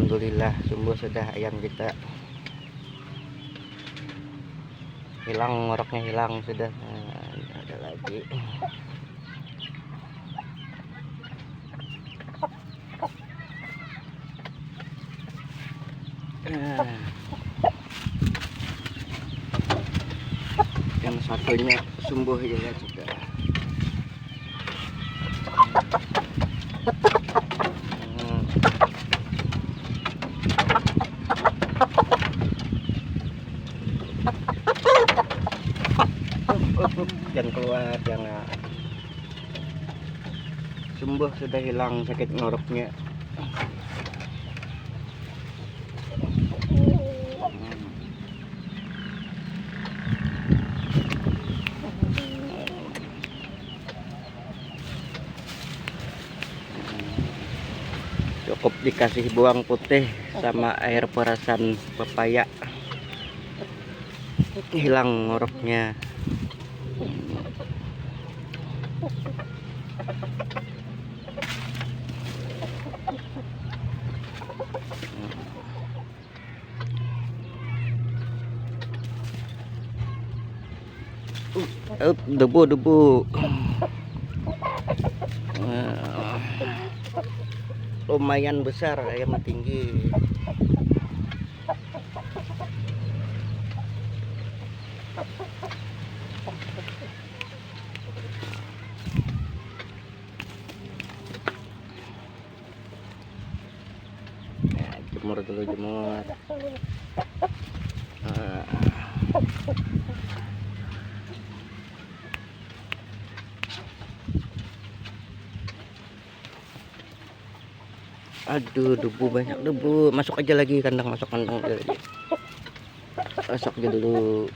Alhamdulillah sumbuh sudah ayam kita. Hilang ngoroknya, hilang sudah. Nah, ini ada lagi. Yang satunya sumbuh juga sudah. Jangan keluar, jangan. Sumbuh sudah hilang sakit ngoroknya. Cukup dikasih bawang putih sama air perasan pepaya, hilang ngoroknya. Debu lumayan besar, ayam tinggi. Nah, jemur dulu, jemur. Aduh, debu, banyak debu. Masuk aja lagi kandang, masuk kandang aja lagi. Masuk aja dulu.